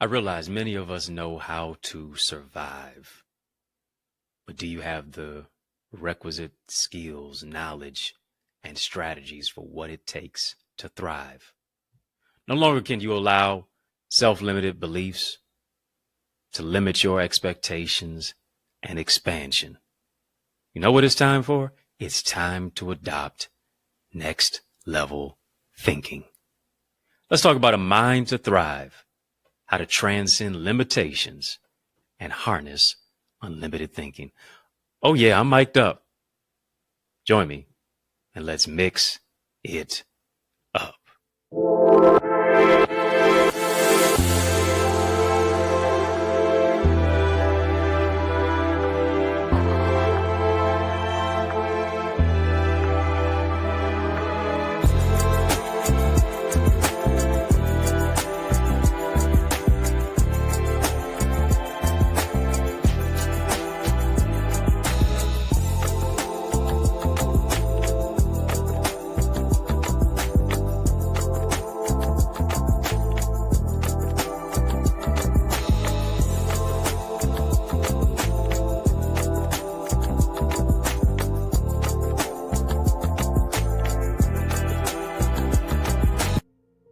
I realize many of us know how to survive, but do you have the requisite skills, knowledge, and strategies for what it takes to thrive? No longer can you allow self-limited beliefs to limit your expectations and expansion. You know what it's time for? It's time to adopt next level thinking. Let's talk about a mind to thrive, how to transcend limitations and harness unlimited thinking. Oh yeah, I'm mic'd up. Join me and let's mix it up.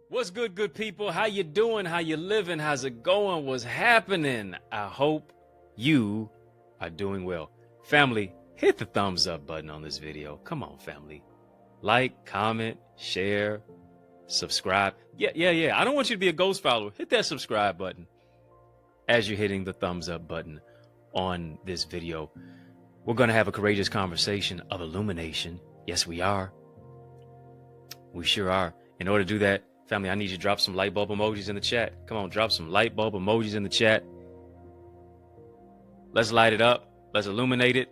What's good people? How you doing? How you living? How's it going? What's happening? I hope you are doing well. Family, hit the thumbs up button on this video. Come on, family. Like, comment, share, subscribe. Yeah. I don't want you to be a ghost follower. Hit that subscribe button as you're hitting the thumbs up button on this video. We're going to have a courageous conversation of illumination. Yes, we are. We sure are. In order to do that, family, I need you to drop some light bulb emojis in the chat. Come on, drop some light bulb emojis in the chat. Let's light it up. Let's illuminate it.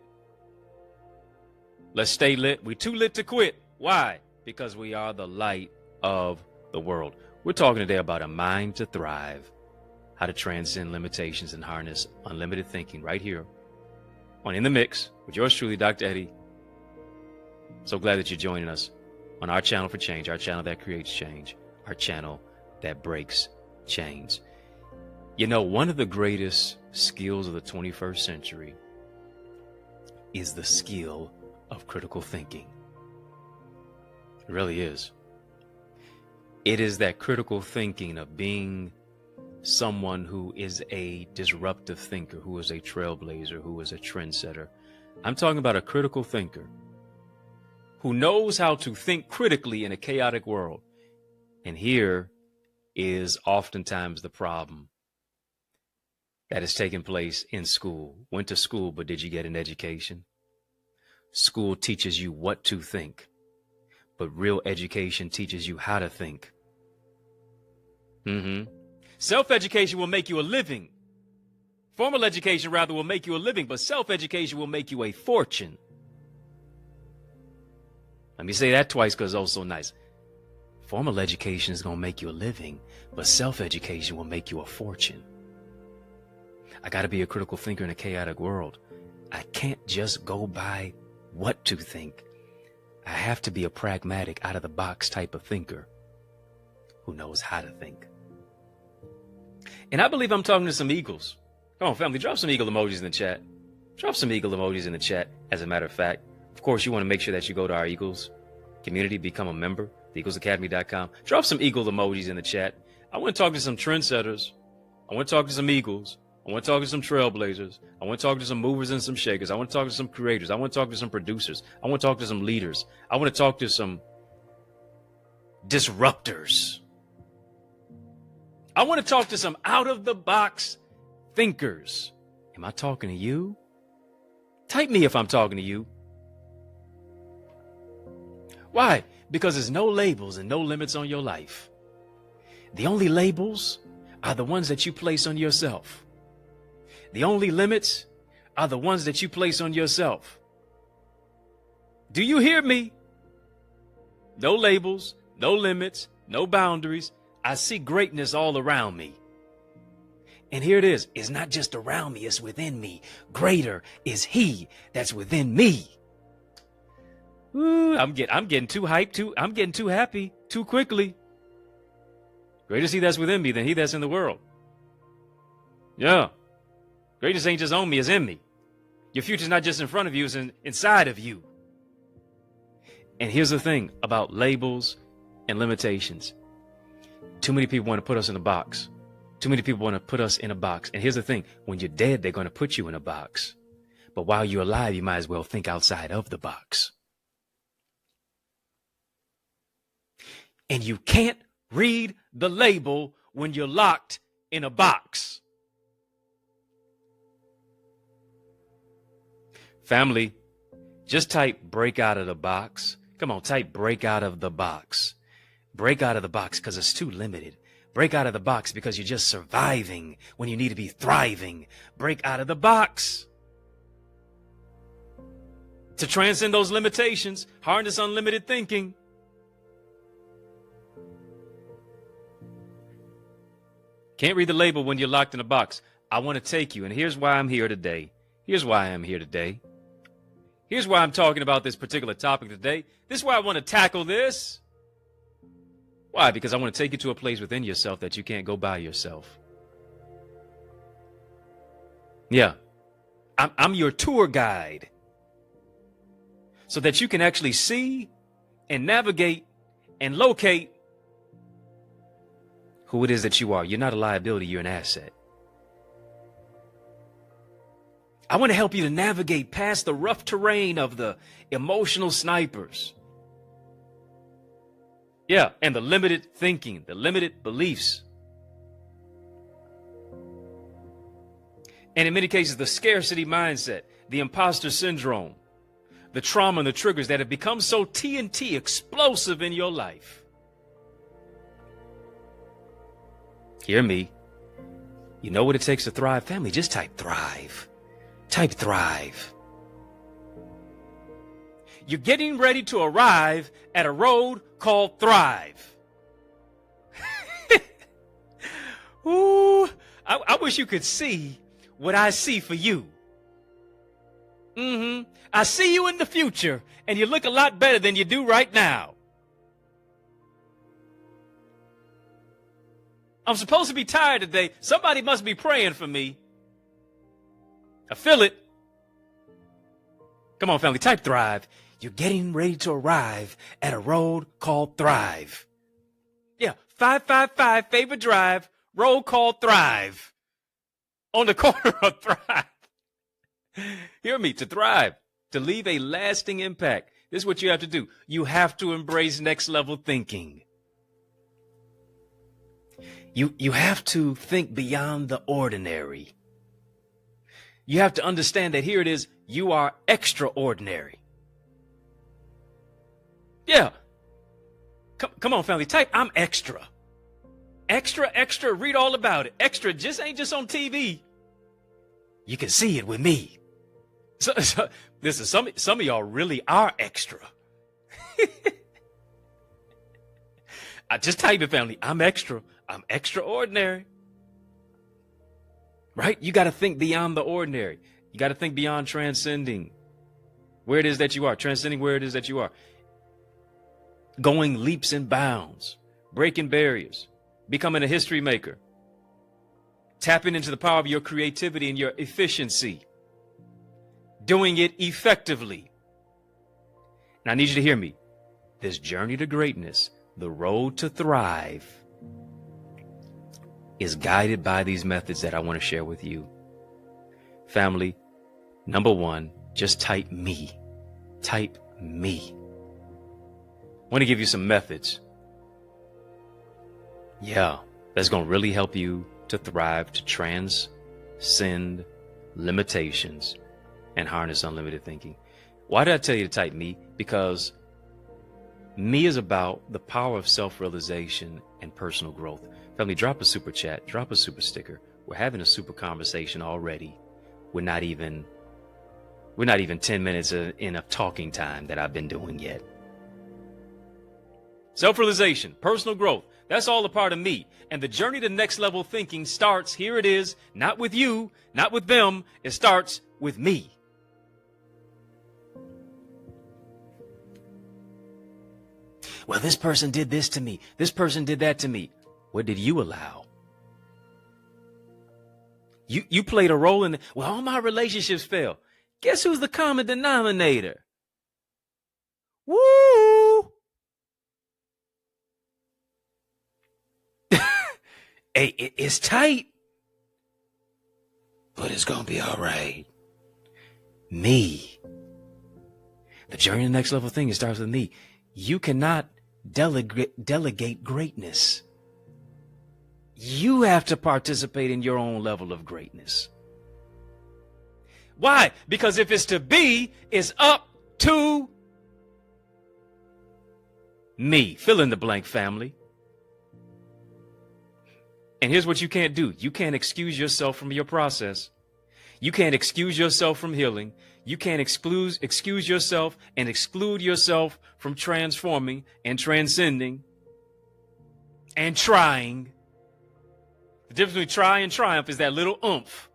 Let's stay lit. We too lit to quit. Why? Because we are the light of the world. We're talking today about a mind to thrive, how to transcend limitations and harness unlimited thinking right here on In the Mix with yours truly, Dr. Eddie. So glad that you're joining us on our channel for change, our channel that creates change, our channel that breaks chains. You know, one of the greatest skills of the 21st century is the skill of critical thinking. It really is. It is that critical thinking of being someone who is a disruptive thinker, who is a trailblazer, who is a trendsetter. I'm talking about a critical thinker who knows how to think critically in a chaotic world. And here is oftentimes the problem that is taking place in school. Went to school, but did you get an education? School teaches you what to think, but real education teaches you how to think. Self-education will make you a living. Formal education, rather, will make you a living, but self-education will make you a fortune. Let me say that twice because it's also nice. Formal education is going to make you a living, but self-education will make you a fortune. I got to be a critical thinker in a chaotic world. I can't just go by what to think. I have to be a pragmatic, out-of-the-box type of thinker who knows how to think. And I believe I'm talking to some eagles. Come on, family, drop some eagle emojis in the chat. Drop some eagle emojis in the chat. As a matter of fact, of course, you want to make sure that you go to our Eagles community, become a member, theeaglesacademy.com. Drop some eagle emojis in the chat. I want to talk to some trendsetters. I want to talk to some eagles. I want to talk to some trailblazers. I want to talk to some movers and some shakers. I want to talk to some creators. I want to talk to some producers. I want to talk to some leaders. I want to talk to some disruptors. I want to talk to some out-of-the-box thinkers. Am I talking to you? Type me if I'm talking to you. Why? Because there's no labels and no limits on your life. The only labels are the ones that you place on yourself. The only limits are the ones that you place on yourself. Do you hear me? No labels, no limits, no boundaries. I see greatness all around me. And here it is. It's not just around me, it's within me. Greater is he that's within me. Ooh, I'm getting too hyped, I'm getting too happy too quickly. Greater is he that's within me than he that's in the world. Yeah. Greatness ain't just on me, it's in me. Your future's not just in front of you, it's inside of you. And here's the thing about labels and limitations. Too many people want to put us in a box. Too many people want to put us in a box. And here's the thing. When you're dead, they're going to put you in a box. But while you're alive, you might as well think outside of the box. And you can't read the label when you're locked in a box. Family, just type break out of the box. Come on, type break out of the box. Break out of the box because it's too limited. Break out of the box because you're just surviving when you need to be thriving. Break out of the box. To transcend those limitations, harness unlimited thinking. Can't read the label when you're locked in a box. I want to take you, and here's why I'm here today. Here's why I'm here today. Here's why I'm talking about this particular topic today. This is why I want to tackle this. Why? Because I want to take you to a place within yourself that you can't go by yourself. Yeah. I'm your tour guide. So that you can actually see and navigate and locate who it is that you are. You're not a liability, you're an asset. I want to help you to navigate past the rough terrain of the emotional snipers. Yeah, and the limited thinking, the limited beliefs. And in many cases, the scarcity mindset, the imposter syndrome, the trauma and the triggers that have become so TNT explosive in your life. Hear me. You know what it takes to thrive, family? Just type thrive. Type thrive. You're getting ready to arrive at a road called Thrive. Ooh, I wish you could see what I see for you. I see you in the future, and you look a lot better than you do right now. I'm supposed to be tired today. Somebody must be praying for me. I feel it. Come on, family, type thrive. You're getting ready to arrive at a road called Thrive. Yeah, 555 Favorite Drive, road called Thrive. On the corner of Thrive. Hear me, to thrive, to leave a lasting impact. This is what you have to do. You have to embrace next level thinking. You have to think beyond the ordinary. You have to understand that here it is, you are extraordinary. Yeah. Come on, family, type I'm extra. Extra, extra, read all about it. Extra just ain't just on TV. You can see it with me. So listen, some of y'all really are extra. I just type it, family. I'm extra. I'm extraordinary. Right? You got to think beyond the ordinary. You got to think beyond transcending where it is that you are. Transcending where it is that you are. Going leaps and bounds. Breaking barriers. Becoming a history maker. Tapping into the power of your creativity and your efficiency. Doing it effectively. Now, I need you to hear me. This journey to greatness, the road to thrive, is guided by these methods that I want to share with you. Family, number one, just type me. Type me. I want to give you some methods. Yeah, that's going to really help you to thrive, to transcend limitations and harness unlimited thinking. Why did I tell you to type me? Because me is about the power of self-realization and personal growth. Family, drop a super chat, drop a super sticker. We're having a super conversation already. We're not even 10 minutes in of talking time that I've been doing yet. Self-realization, personal growth, that's all a part of me. And the journey to next level thinking starts, here it is, not with you, not with them. It starts with me. Well, this person did this to me. This person did that to me. What did you allow? You played a role in it. Well, all my relationships fail. Guess who's the common denominator? Woo! Hey, it's tight, but it's gonna be all right. Me. The journey to the next level thing, it starts with me. You cannot delegate greatness. You have to participate in your own level of greatness. Why? Because if it's to be, it's up to me. Fill in the blank, family. And here's what you can't do. You can't excuse yourself from your process. You can't excuse yourself from healing. You can't excuse yourself and exclude yourself from transforming and transcending and trying. The difference between try and triumph is that little oomph.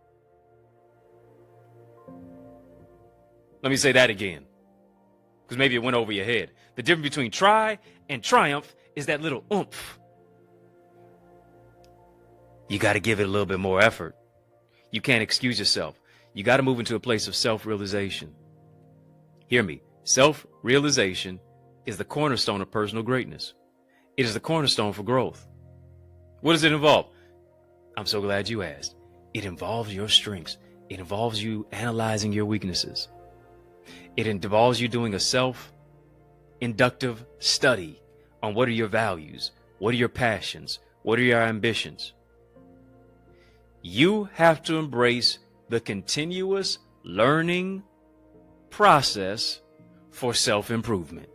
Let me say that again, because maybe it went over your head. The difference between try and triumph is that little oomph. You got to give it a little bit more effort. You can't excuse yourself. You got to move into a place of self-realization. Hear me. Self-realization is the cornerstone of personal greatness. It is the cornerstone for growth. What does it involve? I'm so glad you asked. It involves your strengths. It involves you analyzing your weaknesses. It involves you doing a self-inductive study on what are your values, what are your passions, what are your ambitions. You have to embrace the continuous learning process for self-improvement.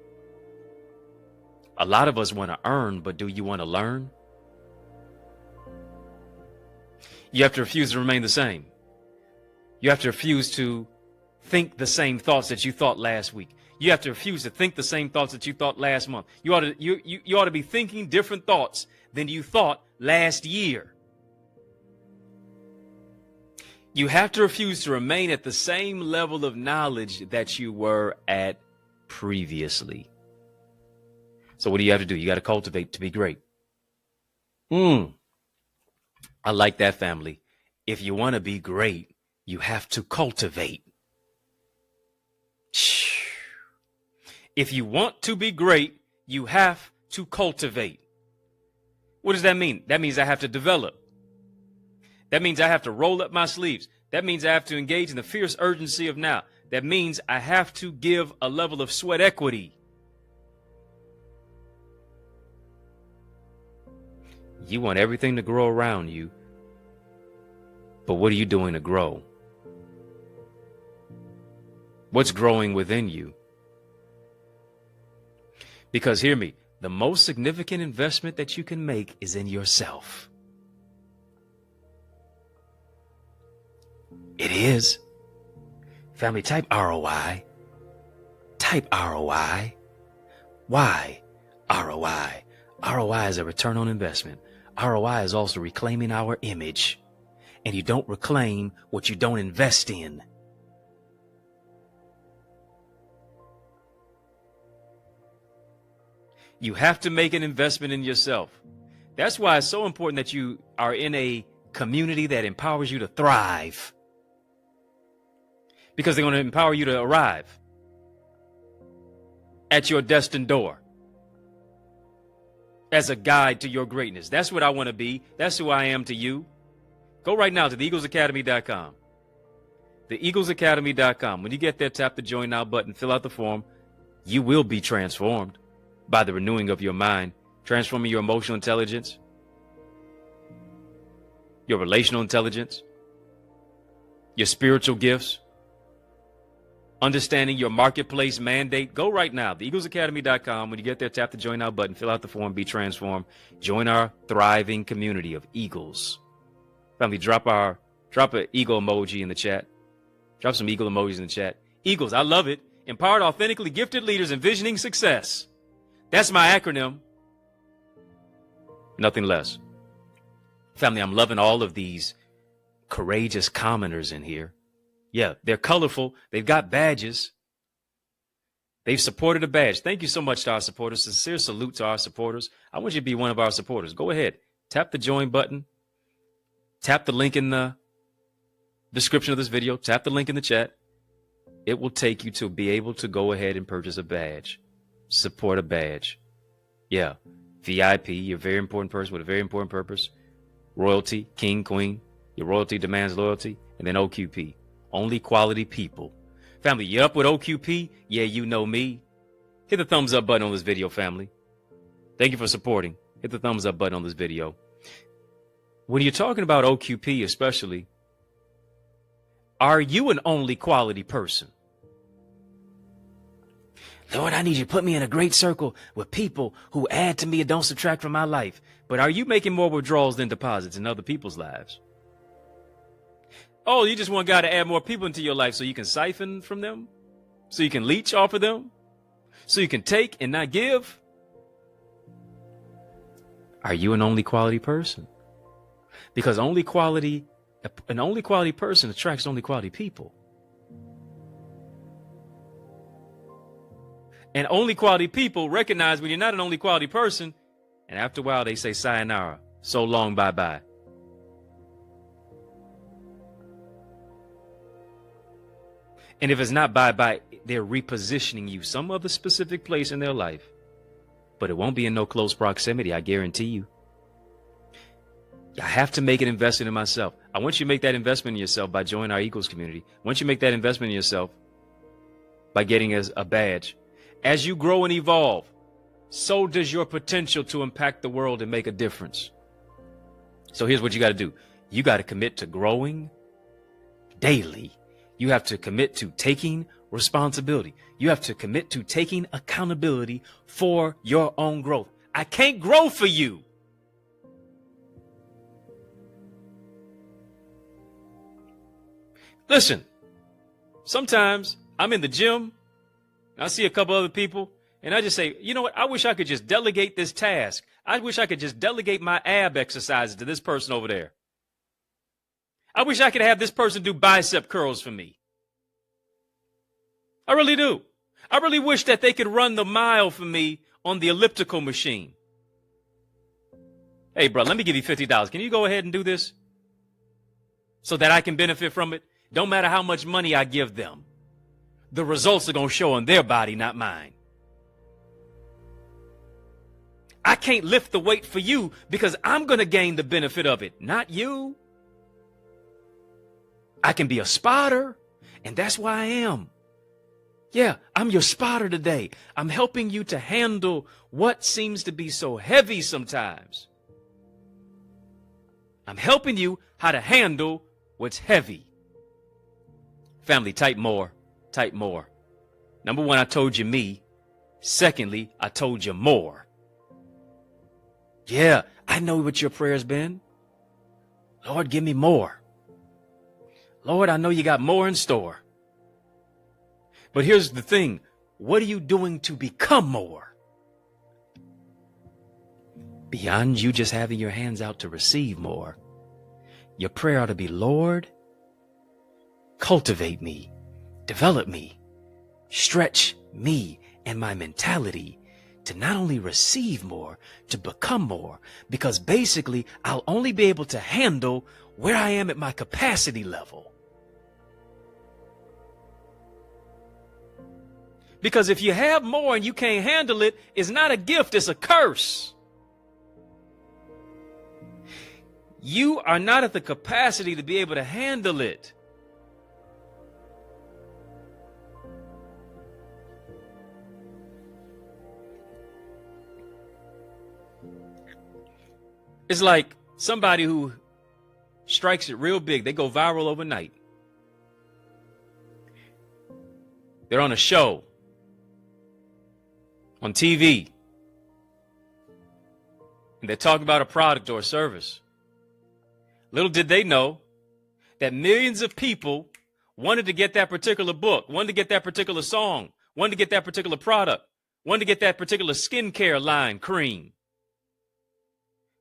A lot of us want to earn, but do you want to learn? You have to refuse to remain the same. You have to refuse to think the same thoughts that you thought last week. You have to refuse to think the same thoughts that you thought last month. You ought to be thinking different thoughts than you thought last year. You have to refuse to remain at the same level of knowledge that you were at previously. So what do you have to do? You got to cultivate to be great. I like that, family. If you want to be great, you have to cultivate. If you want to be great, you have to cultivate. What does that mean? That means I have to develop. That means I have to roll up my sleeves. That means I have to engage in the fierce urgency of now. That means I have to give a level of sweat equity. You want everything to grow around you, but what are you doing to grow? What's growing within you? Because hear me, the most significant investment that you can make is in yourself. It is. Family, type ROI. Type ROI. Why? ROI. ROI is a return on investment. ROI is also reclaiming our image. And you don't reclaim what you don't invest in. You have to make an investment in yourself. That's why it's so important that you are in a community that empowers you to thrive. Because they're going to empower you to arrive at your destined door as a guide to your greatness. That's what I want to be. That's who I am to you. Go right now to theeaglesacademy.com. Theeaglesacademy.com. When you get there, tap the Join Now button, fill out the form. You will be transformed by the renewing of your mind, transforming your emotional intelligence, your relational intelligence, your spiritual gifts, understanding your marketplace mandate. Go right now, theeaglesacademy.com. When you get there, tap the Join Now button, fill out the form, be transformed. Join our thriving community of eagles. Family, drop an eagle emoji in the chat. Drop some eagle emojis in the chat. Eagles, I love it. Empowered, authentically gifted leaders envisioning success. That's my acronym. Nothing less. Family, I'm loving all of these courageous commenters in here. Yeah, they're colorful. They've got badges. They've supported a badge. Thank you so much to our supporters. Sincere salute to our supporters. I want you to be one of our supporters. Go ahead. Tap the join button. Tap the link in the description of this video, tap the link in the chat. It will take you to be able to go ahead and purchase a badge. Support a badge. Yeah. VIP, you're a very important person with a very important purpose. Royalty, king, queen. Your royalty demands loyalty. And then OQP. Only quality people. Family, you up with OQP? Yeah, you know me. Hit the thumbs up button on this video, family. Thank you for supporting. Hit the thumbs up button on this video. When you're talking about OQP especially, are you an only quality person? Lord, I need you to put me in a great circle with people who add to me and don't subtract from my life. But are you making more withdrawals than deposits in other people's lives? Oh, you just want God to add more people into your life so you can siphon from them? So you can leech off of them? So you can take and not give? Are you an only quality person? Because an only quality person attracts only quality people. And only quality people recognize when you're not an only quality person, and after a while they say sayonara, so long, bye-bye. And if it's not bye-bye, they're repositioning you some other specific place in their life. But it won't be in no close proximity, I guarantee you. I have to make an investment in myself. I want you to make that investment in yourself by joining our Equals community. Once you make that investment in yourself by getting a badge, as you grow and evolve, so does your potential to impact the world and make a difference. So here's what you got to do. You got to commit to growing daily. You have to commit to taking responsibility. You have to commit to taking accountability for your own growth. I can't grow for you. Listen, sometimes I'm in the gym, I see a couple other people, and I just say, you know what? I wish I could just delegate this task. I wish I could just delegate my ab exercises to this person over there. I wish I could have this person do bicep curls for me. I really do. I really wish that they could run the mile for me on the elliptical machine. Hey, bro, let me give you $50. Can you go ahead and do this so that I can benefit from it? Don't matter how much money I give them. The results are going to show on their body, not mine. I can't lift the weight for you because I'm going to gain the benefit of it, not you. I can be a spotter, and that's why I am. Yeah, I'm your spotter today. I'm helping you to handle what seems to be so heavy sometimes. I'm helping you how to handle what's heavy. Family, type more. Type more. Number one, I told you me. Secondly, I told you more. Yeah, I know what your prayer's been. Lord, give me more. Lord, I know you got more in store. But here's the thing. What are you doing to become more? Beyond you just having your hands out to receive more, your prayer ought to be, Lord, cultivate me, develop me, stretch me and my mentality to not only receive more, to become more, because basically I'll only be able to handle where I am at my capacity level. Because if you have more and you can't handle it, it's not a gift, it's a curse. You are not at the capacity to be able to handle it. It's like somebody who strikes it real big. They go viral overnight. They're on a show, on TV, and they're talking about a product or a service. Little did they know that millions of people wanted to get that particular book, wanted to get that particular song, wanted to get that particular product, wanted to get that particular skincare line, cream.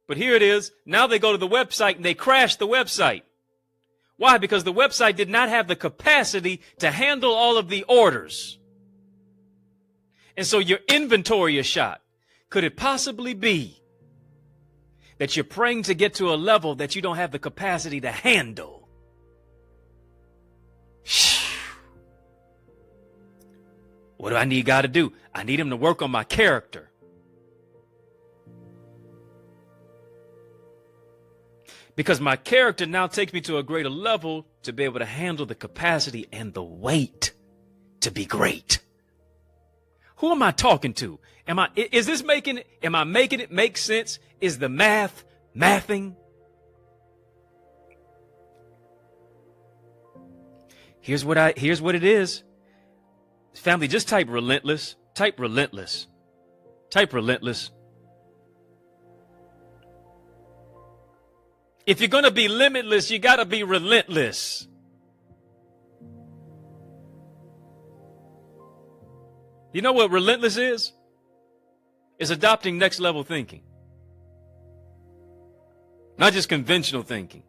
But here it is. Now they go to the website and they crash the website. Why? Because the website did not have the capacity to handle all of the orders. And so your inventory is shot. Could it possibly be that you're praying to get to a level that you don't have the capacity to handle? What do I need God to do? I need him to work on my character. Because my character now takes me to a greater level to be able to handle the capacity and the weight to be great. Who am I talking to? Am I making it make sense? Is the mathing? Here's what it is. Family, just type relentless. Type relentless. Type relentless. If you're going to be limitless, you got to be relentless. You know what relentless is? It's adopting next level thinking. Not just conventional thinking.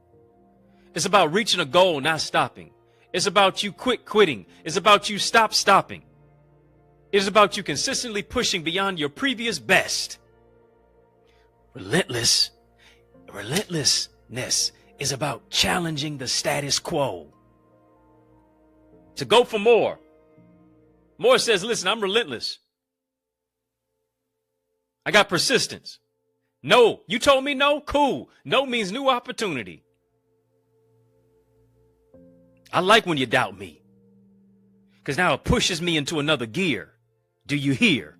It's about reaching a goal, not stopping. It's about you quitting. It's about you stopping. It's about you consistently pushing beyond your previous best. Relentlessness is about challenging the status quo. To go for more. More says, listen, I'm relentless. I got persistence. No, you told me no? Cool. No means new opportunity. I like when you doubt me, because now it pushes me into another gear. Do you hear?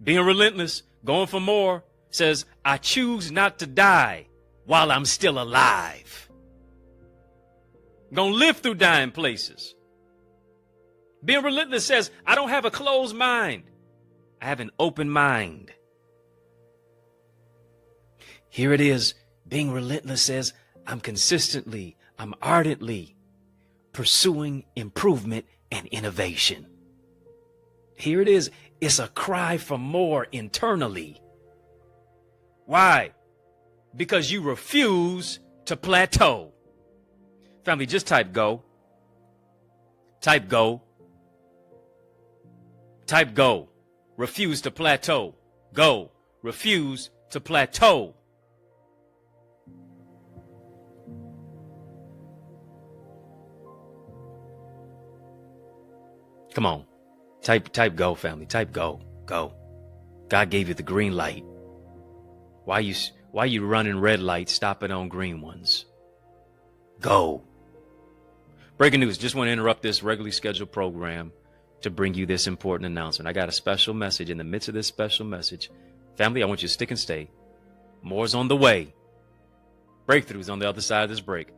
Being relentless, going for more, says, I choose not to die while I'm still alive. I'm gonna live through dying places. Being relentless says, I don't have a closed mind. I have an open mind. Here it is. Being relentless says, I'm ardently pursuing improvement and innovation. Here it is. It's a cry for more internally. Why? Because you refuse to plateau. Family, just type go. Type go. Type go. Refuse to plateau. Go. Refuse to plateau. Come on. Type go, family. Type go. Go. God gave you the green light. Why you running red lights, stopping on green ones? Go. Breaking news. Just want to interrupt this regularly scheduled program to bring you this important announcement. I got a special message in the midst of this special message. Family, I want you to stick and stay. More's on the way. Breakthroughs on the other side of this break.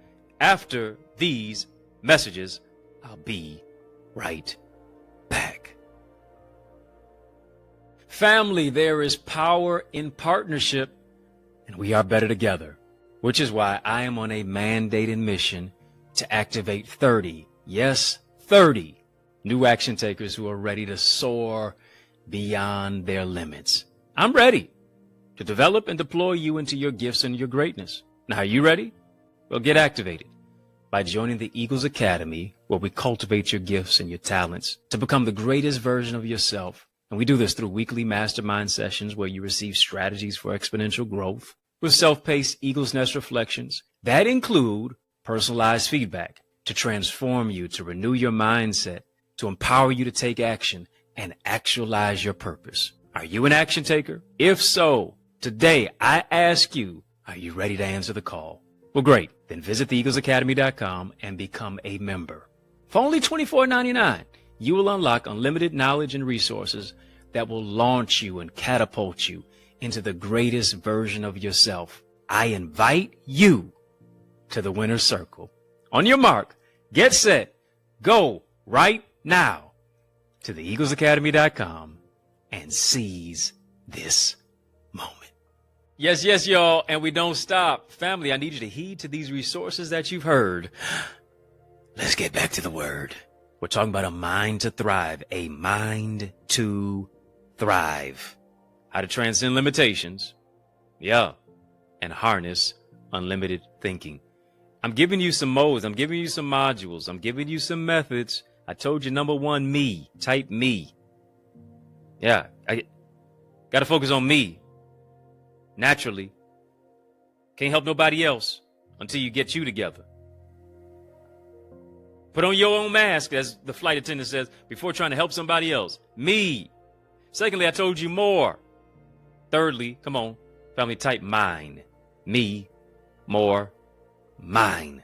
After these messages, I'll be right back. Family, there is power in partnership, and we are better together, which is why I am on a mandated mission to activate 30, yes, 30 new action takers who are ready to soar beyond their limits. I'm ready to develop and deploy you into your gifts and your greatness. Now, are you ready? Well, get activated by joining the Eagles Academy, where we cultivate your gifts and your talents to become the greatest version of yourself. And we do this through weekly mastermind sessions where you receive strategies for exponential growth with self-paced Eagles Nest reflections that include personalized feedback to transform you, to renew your mindset, to empower you to take action and actualize your purpose. Are you an action taker? If so, today I ask you, are you ready to answer the call? Well, great. Then visit theeaglesacademy.com and become a member. For only $24.99, you will unlock unlimited knowledge and resources that will launch you and catapult you into the greatest version of yourself. I invite you to the winner's circle. On your mark, get set, go right now to theeaglesacademy.com and seize this moment. Yes, y'all, and we don't stop. Family, I need you to heed to these resources that you've heard. Let's get back to the word. We're talking about a mind to thrive, a mind to thrive. How to transcend limitations, and harness unlimited thinking. I'm giving you some modes. I'm giving you some modules. I'm giving you some methods. I told you, number one, me. Type me. I got to focus on me. Naturally. Can't help nobody else until you get you together. Put on your own mask, as the flight attendant says, before trying to help somebody else. Me. Secondly, I told you more. Thirdly, come on, family, type mine. Me, more, mine.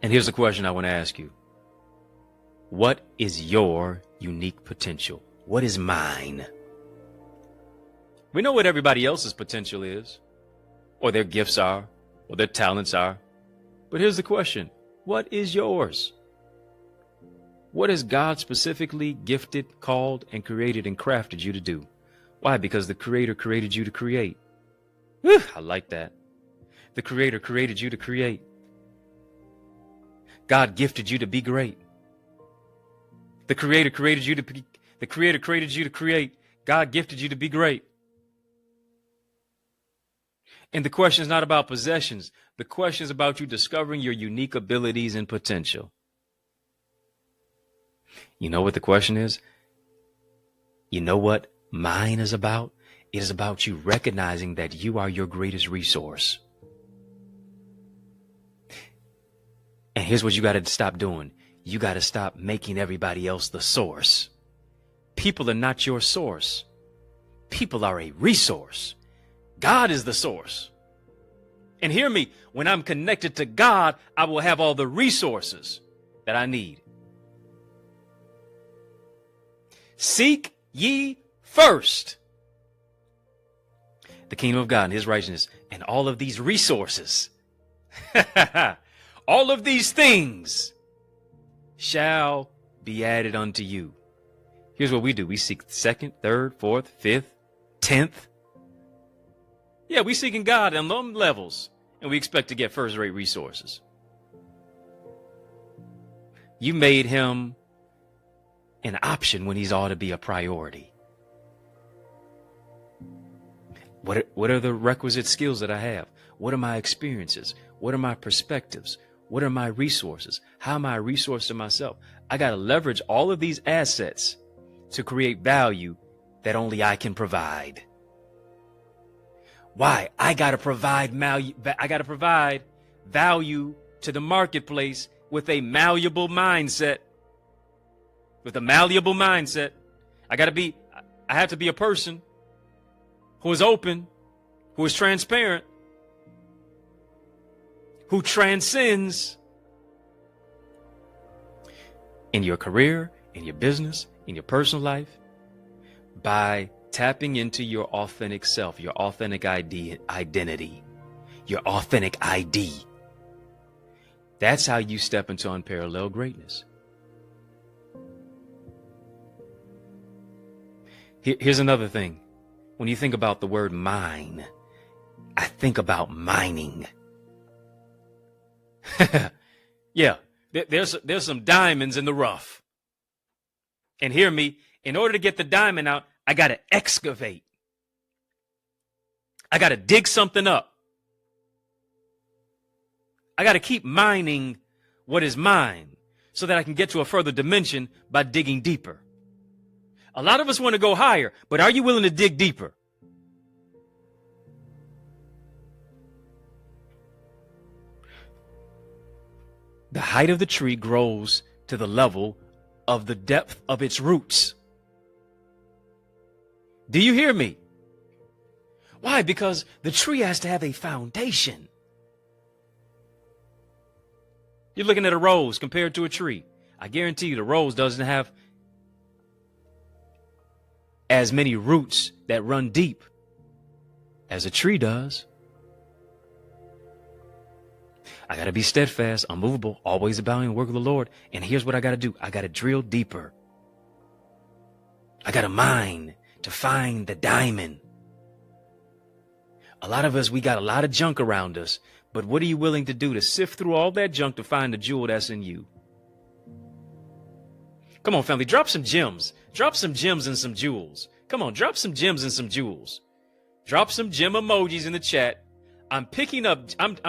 And here's the question I want to ask you. What is your unique potential? What is mine? We know what everybody else's potential is, or their gifts are, or their talents are. But here's the question. What is yours? What has God specifically gifted, called, and created and crafted you to do? Why? Because the Creator created you to create. Whew, I like that. The Creator created you to create. God gifted you to be great. The Creator created you to be, the Creator created you to create. God gifted you to be great. And the question is not about possessions. The question is about you discovering your unique abilities and potential. You know what the question is? You know what mine is about? It is about you recognizing that you are your greatest resource. And here's what you got to stop doing. You got to stop making everybody else the source. People are not your source. People are a resource. God is the source. And hear me, when I'm connected to God, I will have all the resources that I need. Seek ye first the kingdom of God and his righteousness, and all of these resources, all of these things shall be added unto you. Here's what we do. We seek second, third, fourth, fifth, 10th. Yeah, we seeking God on them levels, and we expect to get first-rate resources. You made him an option when he's ought to be a priority. What are the requisite skills that I have? What are my experiences? What are my perspectives? What are my resources? How am I resourcing myself? I got to leverage all of these assets to create value that only I can provide. Why? I got to provide value. I got to provide value to the marketplace with a malleable mindset. With a malleable mindset, I have to be a person who is open, who is transparent, who transcends in your career, in your business, in your personal life, by tapping into your authentic self, your authentic identity, your authentic ID. That's how you step into unparalleled greatness. Here's another thing. When you think about the word mine, I think about mining. Yeah, there's some diamonds in the rough. And hear me, in order to get the diamond out, I got to excavate. I got to dig something up. I got to keep mining what is mine so that I can get to a further dimension by digging deeper. A lot of us want to go higher, but are you willing to dig deeper? The height of the tree grows to the level of the depth of its roots. Do you hear me? Why? Because the tree has to have a foundation. You're looking at a rose compared to a tree. I guarantee you the rose doesn't have as many roots that run deep as a tree does. I got to be steadfast, unmovable, always abounding in the work of the Lord. And here's what I got to do. I got to drill deeper. I got to mine to find the diamond. A lot of us, we got a lot of junk around us, but what are you willing to do to sift through all that junk to find the jewel that's in you? Come on, family, drop some gems. Drop some gems and some jewels. Come on, drop some gems and some jewels. Drop some gem emojis in the chat. I'm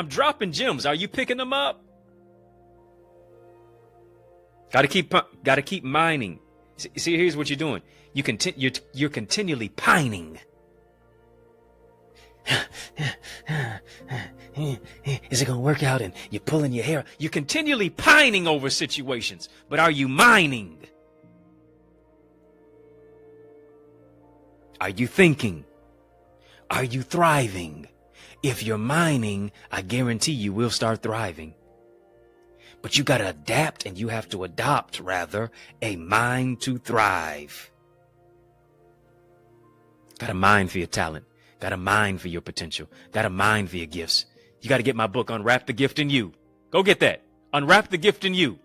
dropping gems. Are you picking them up? Got to keep mining. See, here's what you're doing. You're continually pining. Is it going to work out? And you're pulling your hair. You're continually pining over situations. But are you mining? Are you thinking? Are you thriving? If you're mining, I guarantee you will start thriving. But you got to adapt, and you have to adopt, rather, a mind to thrive. Got a mind for your talent. Got a mind for your potential. Got a mind for your gifts. You got to get my book, Unwrap the Gift in You. Go get that. Unwrap the Gift in You.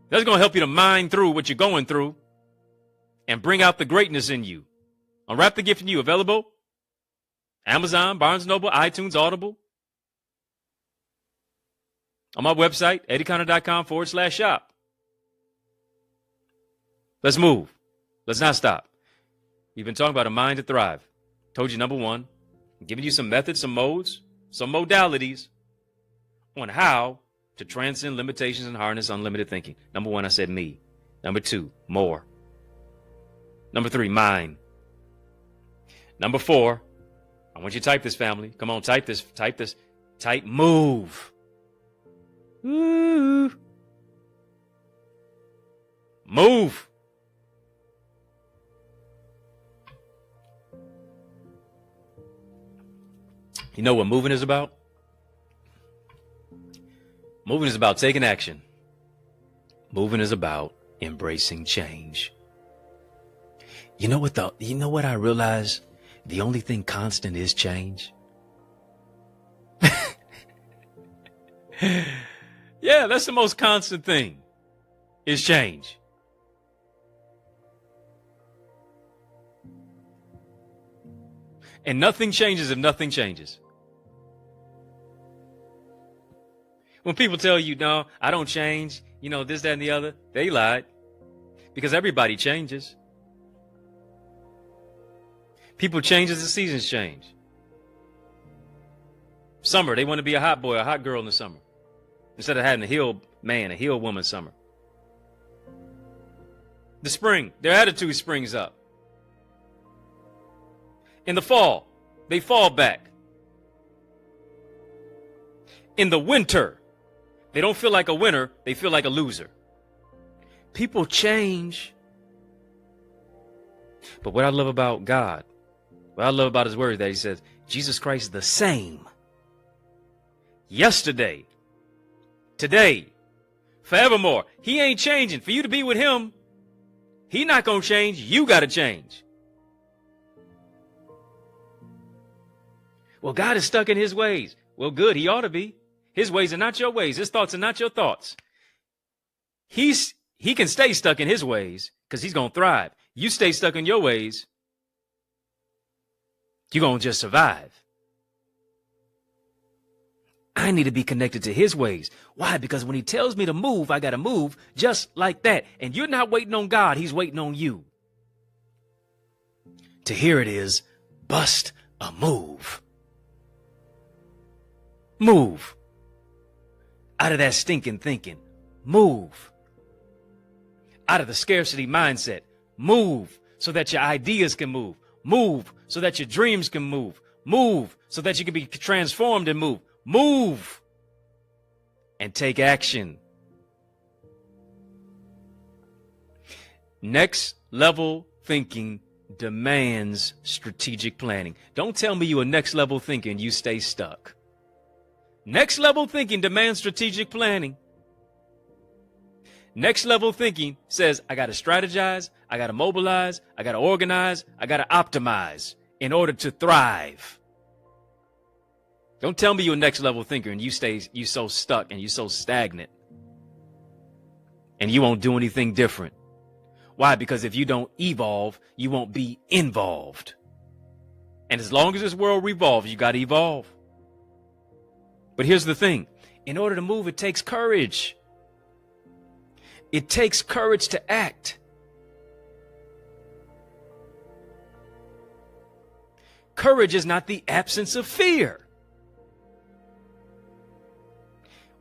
That's going to help you to mine through what you're going through and bring out the greatness in you. Unwrap the Gift in You. Available? Amazon, Barnes & Noble, iTunes, Audible. On my website, EddieConnor.com/shop. Let's move. Let's not stop. We've been talking about a mind to thrive. Told you, number one, I'm giving you some methods, some modes, some modalities on how to transcend limitations and harness unlimited thinking. Number one, I said me. Number two, more. Number three, mine. Number four, I want you to type this, family. Come on, type this, type this. Type move. Ooh. Move. You know what moving is about? Moving is about taking action. Moving is about embracing change. You know what I realize? The only thing constant is change. Yeah, that's the most constant thing, is change. And nothing changes if nothing changes. When people tell you, no, I don't change, this, that, and the other, they lied. Because everybody changes. People change as the seasons change. Summer, they want to be a hot boy, a hot girl in the summer. Instead of having a heel man, a heel woman summer. The spring, their attitude springs up. In the fall, they fall back. In the winter, they don't feel like a winner, they feel like a loser. People change. But what I love about God, what I love about his word, that he says, Jesus Christ is the same. Yesterday, today, forevermore. He ain't changing. For you to be with him, he not going to change. You got to change. Well, God is stuck in his ways. Well, good. He ought to be. His ways are not your ways. His thoughts are not your thoughts. He can stay stuck in his ways because he's going to thrive. You stay stuck in your ways, you're going to just survive. I need to be connected to his ways. Why? Because when he tells me to move, I got to move just like that. And you're not waiting on God. He's waiting on you. To hear it is, bust a move. Move. Out of that stinking thinking. Move. Out of the scarcity mindset. Move so that your ideas can move. Move so that your dreams can move. Move so that you can be transformed and move. Move and take action. Next level thinking demands strategic planning. Don't tell me you're next level thinking, you stay stuck. Next level thinking demands strategic planning. Next level thinking says, I got to strategize, I got to mobilize, I got to organize, I got to optimize in order to thrive. Don't tell me you're a next level thinker and you so stuck and you so stagnant and you won't do anything different. Why? Because if you don't evolve, you won't be involved. And as long as this world revolves, you got to evolve. But here's the thing. In order to move, it takes courage. It takes courage to act. Courage is not the absence of fear.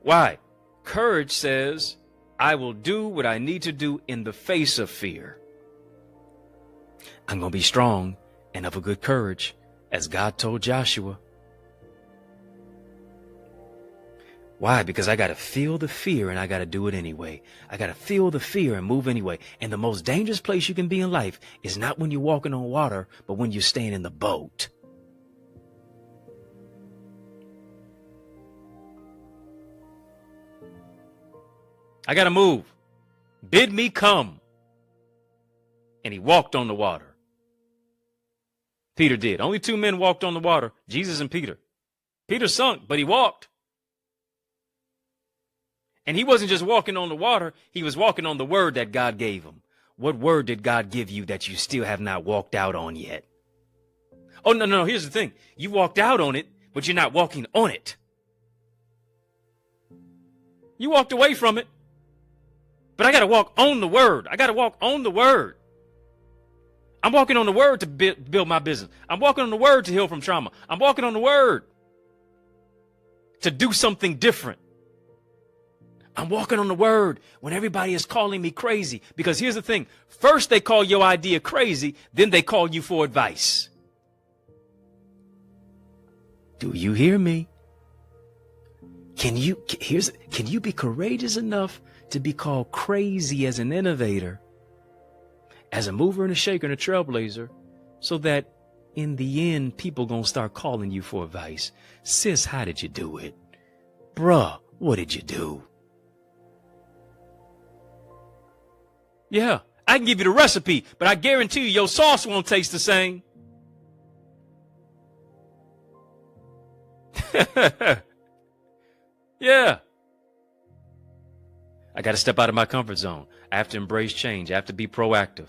Why? Courage says, I will do what I need to do in the face of fear. I'm going to be strong and of a good courage as God told Joshua. Why? Because I got to feel the fear and I got to do it anyway. I got to feel the fear and move anyway. And the most dangerous place you can be in life is not when you're walking on water, but when you're staying in the boat. I got to move. Bid me come. And he walked on the water. Peter did. Only two men walked on the water, Jesus and Peter. Peter sunk, but he walked. And he wasn't just walking on the water. He was walking on the word that God gave him. What word did God give you that you still have not walked out on yet? Oh, no. Here's the thing. You walked out on it, but you're not walking on it. You walked away from it. But I got to walk on the word. I got to walk on the word. I'm walking on the word to build my business. I'm walking on the word to heal from trauma. I'm walking on the word to do something different. I'm walking on the word when everybody is calling me crazy. Because here's the thing. First, they call your idea crazy. Then they call you for advice. Do you hear me? Can you be courageous enough to be called crazy as an innovator, as a mover and a shaker and a trailblazer, so that in the end, people gonna start calling you for advice? Sis, how did you do it? Bruh, what did you do? Yeah, I can give you the recipe, but I guarantee you your sauce won't taste the same. Yeah. I got to step out of my comfort zone. I have to embrace change. I have to be proactive.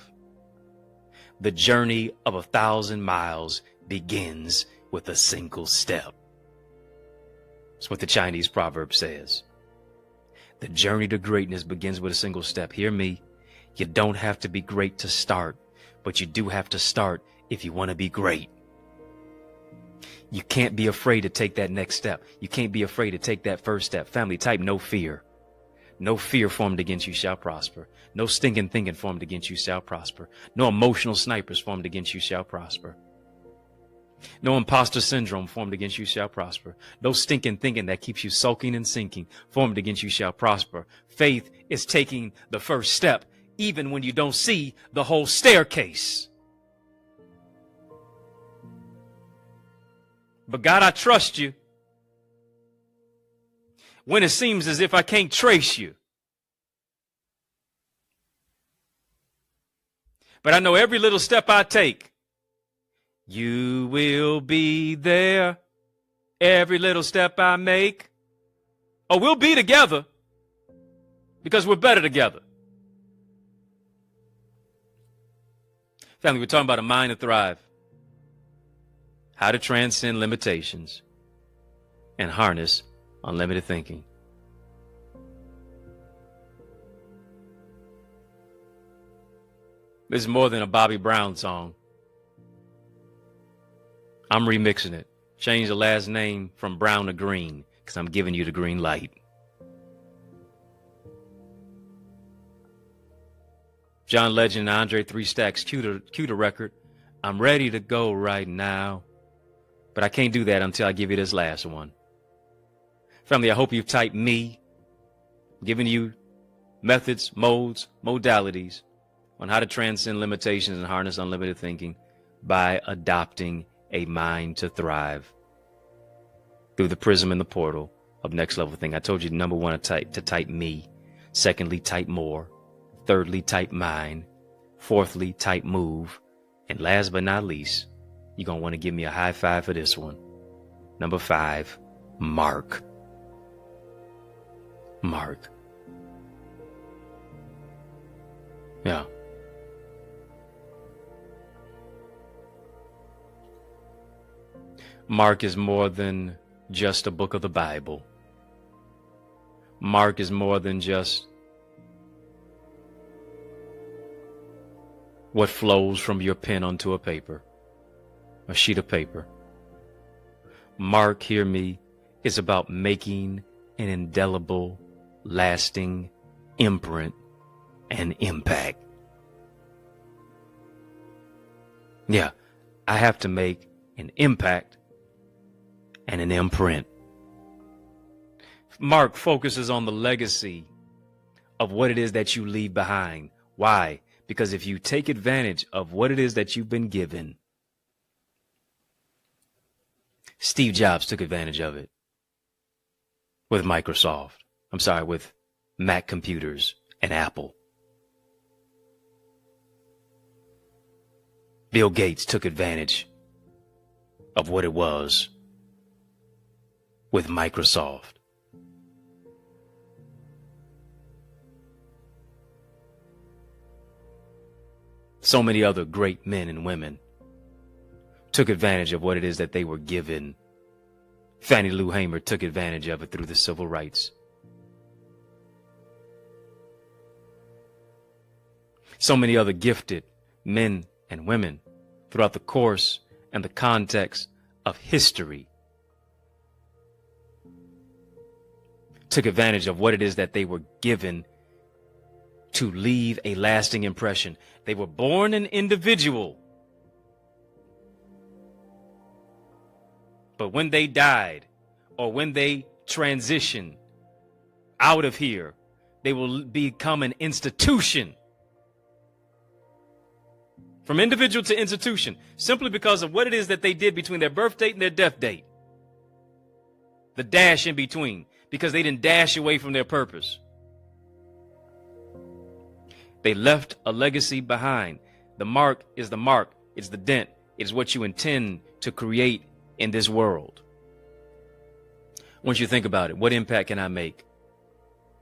The journey of 1,000 miles begins with a single step. That's what the Chinese proverb says. The journey to greatness begins with a single step. Hear me. You don't have to be great to start, but you do have to start if you want to be great. You can't be afraid to take that next step. You can't be afraid to take that first step. Family, type no fear. No fear formed against you shall prosper. No stinking thinking formed against you shall prosper. No emotional snipers formed against you shall prosper. No imposter syndrome formed against you shall prosper. No stinking thinking that keeps you sulking and sinking formed against you shall prosper. Faith is taking the first step, even when you don't see the whole staircase. But God, I trust you when it seems as if I can't trace you. But I know every little step I take, you will be there. Every little step I make. Oh, we'll be together because we're better together. Family, we're talking about a mind to thrive. How to transcend limitations and harness unlimited thinking. This is more than a Bobby Brown song. I'm remixing it. Change the last name from Brown to Green because I'm giving you the green light. John Legend and Andre Three Stacks, cue the record. I'm ready to go right now. But I can't do that until I give you this last one. Family, I hope you've typed me, giving you methods, modes, modalities on how to transcend limitations and harness unlimited thinking by adopting a mind to thrive through the prism and the portal of next level thing. I told you, number one, to type me. Secondly, type more. Thirdly, type mind. Fourthly, type move. And last but not least, you're going to want to give me a high five for this one. Number 5, mark. Mark. Yeah. Mark is more than just a book of the Bible. Mark is more than just what flows from your pen onto a sheet of paper. Mark, hear me, is about making an indelible, lasting imprint and impact. Yeah, I have to make an impact, and an imprint. Mark focuses on the legacy of what it is that you leave behind. Why? Because if you take advantage of what it is that you've been given, Steve Jobs took advantage of it with with Mac computers and Apple. Bill Gates took advantage of what it was with Microsoft. So many other great men and women took advantage of what it is that they were given. Fannie Lou Hamer took advantage of it through the civil rights. So many other gifted men and women throughout the course and the context of history took advantage of what it is that they were given to leave a lasting impression. They were born an individual, but when they died or when they transition out of here, they will become an institution. From individual to institution, simply because of what it is that they did between their birth date and their death date. The dash in between, because they didn't dash away from their purpose. They left a legacy behind. The mark is the mark. It's the dent. It is what you intend to create in this world. Once you think about it, what impact can I make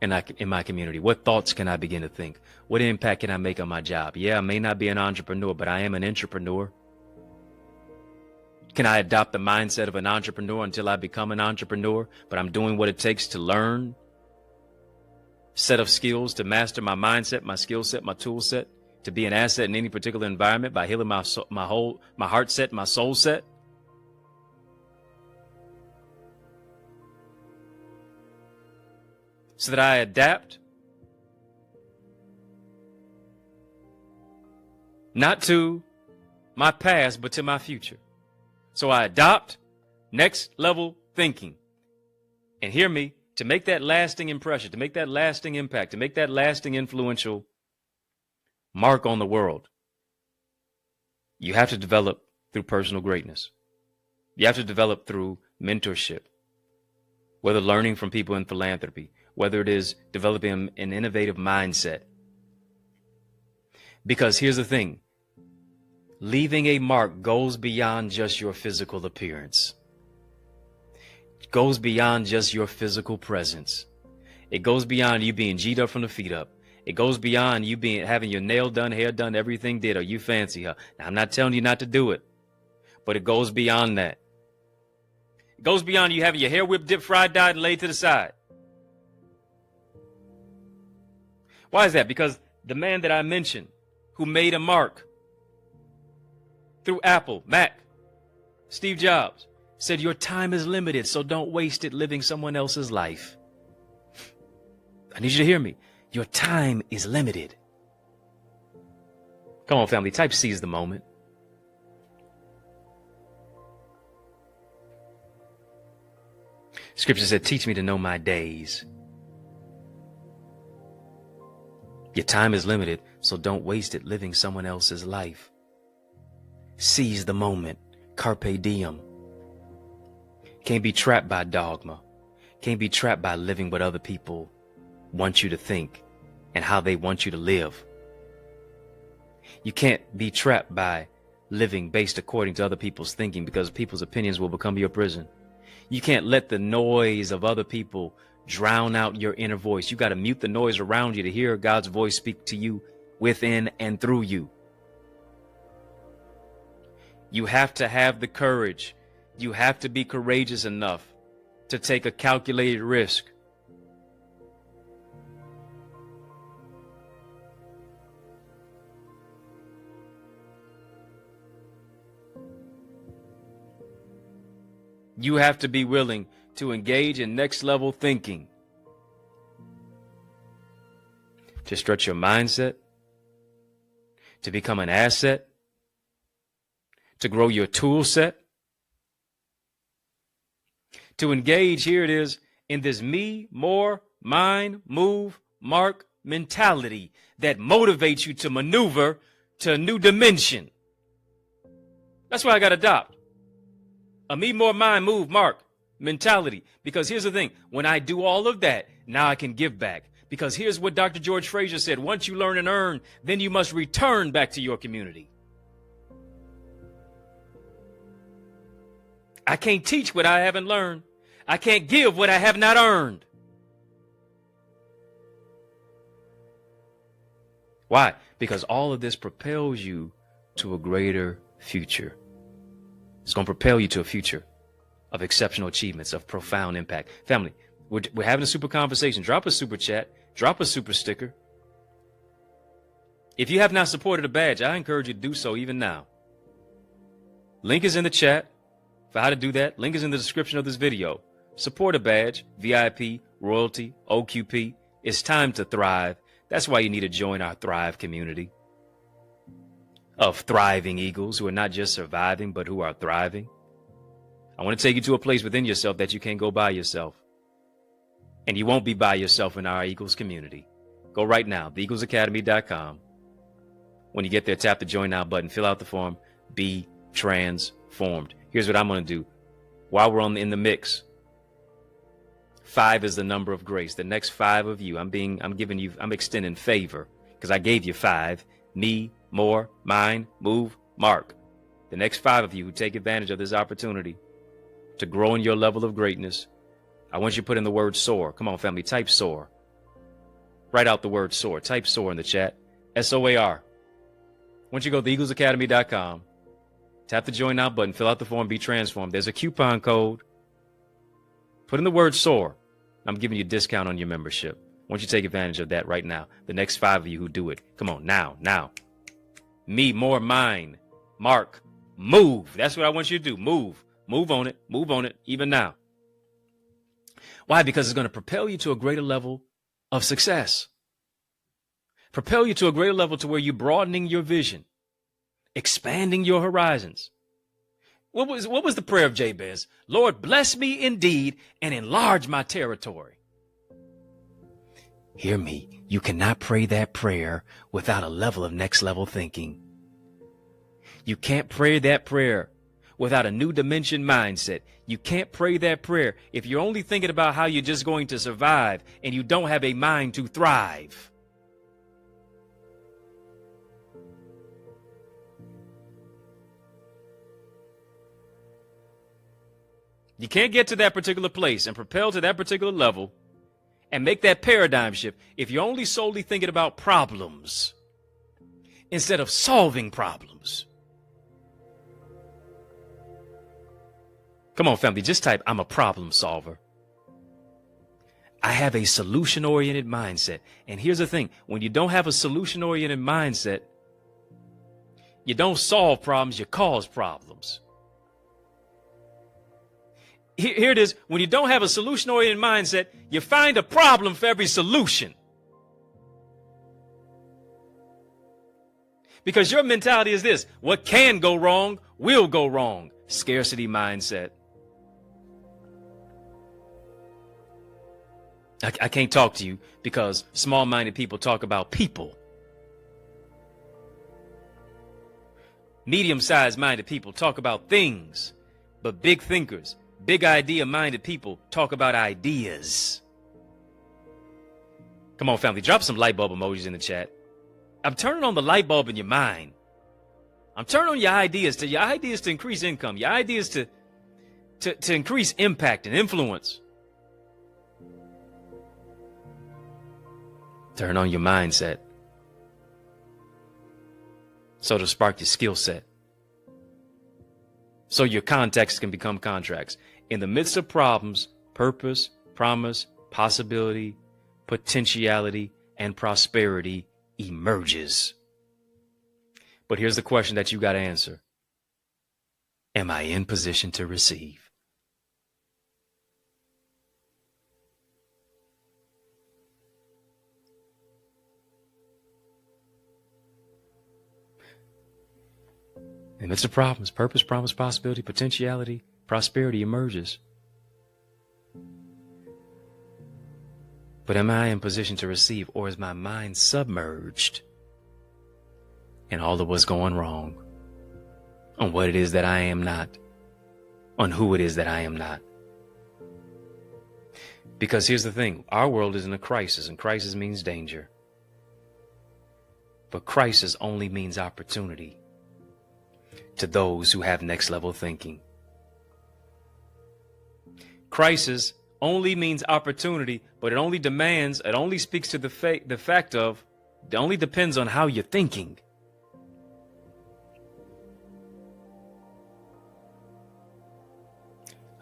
in my community? What thoughts can I begin to think? What impact can I make on my job? Yeah, I may not be an entrepreneur, but I am an entrepreneur. Can I adopt the mindset of an entrepreneur until I become an entrepreneur? But I'm doing what it takes to learn set of skills to master my mindset, my skill set, my tool set, to be an asset in any particular environment by healing my heart set, my soul set. So that I adapt not to my past, but to my future. So I adopt next level thinking. And hear me, to make that lasting impression, to make that lasting impact, to make that lasting influential mark on the world, you have to develop through personal greatness. You have to develop through mentorship, whether learning from people in philanthropy, whether it is developing an innovative mindset. Because here's the thing, leaving a mark goes beyond just your physical appearance. It goes beyond just your physical presence. It goes beyond you being G'd up from the feet up. It goes beyond you having your nail done, hair done, everything did. Or you fancy her. Now, I'm not telling you not to do it, but it goes beyond that. It goes beyond you having your hair whipped, dipped, fried, dyed, and laid to the side. Why is that? Because the man that I mentioned who made a mark through Apple, Mac, Steve Jobs, said your time is limited, so don't waste it living someone else's life. I need you to hear me. Your time is limited. Come on, family, type seize the moment. Scripture said, teach me to know my days. Your time is limited, so don't waste it living someone else's life. Seize the moment. Carpe diem. Can't be trapped by dogma. Can't be trapped by living what other people want you to think and how they want you to live. You can't be trapped by living based according to other people's thinking, because people's opinions will become your prison. You can't let the noise of other people drown out your inner voice. You got to mute the noise around you to hear God's voice speak to you within and through you. You have to have the courage. You have to be courageous enough to take a calculated risk. You have to be willing to engage in next level thinking, to stretch your mindset, to become an asset, to grow your tool set, to engage, here it is, in this me, more, mine, move, mark mentality that motivates you to maneuver to a new dimension. That's why I got to adopt a me, more, mine, move, mark mentality. Because here's the thing. When I do all of that, now I can give back. Because here's what Dr. George Fraser said. Once you learn and earn, then you must return back to your community. I can't teach what I haven't learned. I can't give what I have not earned. Why? Because all of this propels you to a greater future. It's going to propel you to a future of exceptional achievements, of profound impact. Family, we're having a super conversation. Drop a super chat. Drop a super sticker. If you have not supported a badge, I encourage you to do so even now. Link is in the chat for how to do that. Link is in the description of this video. Support a badge, VIP, royalty, OQP. It's time to thrive. That's why you need to join our Thrive community of thriving eagles who are not just surviving, but who are thriving. I want to take you to a place within yourself that you can't go by yourself. And you won't be by yourself in our Eagles community. Go right now, theeaglesacademy.com. When you get there, tap the Join Now button, fill out the form, be transformed. Here's what I'm going to do. While we're in the mix, 5 is the number of grace. The next 5 of you, I'm extending favor because I gave you 5. Me, more, mine, move, mark. The next 5 of you who take advantage of this opportunity to grow in your level of greatness, I want you to put in the word soar. Come on, family, type soar. Write out the word soar. Type soar in the chat. SOAR. Once you go to theeaglesacademy.com, tap the Join Now button, fill out the form, be transformed. There's a coupon code. Put in the word soar. I'm giving you a discount on your membership. I want you to take advantage of that right now. The next 5 of you who do it. Come on, now. Me, more, mine, mark, move. That's what I want you to do. Move on it, even now. Why? Because it's going to propel you to a greater level of success. Propel you to a greater level to where you're broadening your vision, expanding your horizons. What was the prayer of Jabez? Lord, bless me indeed and enlarge my territory. Hear me. You cannot pray that prayer without a level of next level thinking. You can't pray that prayer without a new dimension mindset. You can't pray that prayer if you're only thinking about how you're just going to survive and you don't have a mind to thrive. You can't get to that particular place and propel to that particular level and make that paradigm shift if you're only solely thinking about problems instead of solving problems. Come on, family, just type, I'm a problem solver. I have a solution-oriented mindset. And here's the thing, when you don't have a solution-oriented mindset, you don't solve problems, you cause problems. Here it is, when you don't have a solution-oriented mindset, you find a problem for every solution. Because your mentality is this, what can go wrong will go wrong. Scarcity mindset. I can't talk to you because small-minded people talk about people. Medium-sized minded people talk about things, but big thinkers, big idea-minded people talk about ideas. Come on, family, drop some light bulb emojis in the chat. I'm turning on the light bulb in your mind. I'm turning on your ideas to increase income, your ideas to increase impact and influence. Turn on your mindset so to spark your skill set. So your contacts can become contracts. In the midst of problems, purpose, promise, possibility, potentiality, and prosperity emerges. But here's the question that you got to answer. Am I in position to receive? In the midst of problems, purpose, promise, possibility, potentiality, prosperity emerges. But am I in position to receive, or is my mind submerged in all of what's going wrong, on what it is that I am not, on who it is that I am not? Because here's the thing, our world is in a crisis, and crisis means danger. But crisis only means opportunity to those who have next level thinking. Crisis only means opportunity, but it only speaks to the fact of, it only depends on how you're thinking.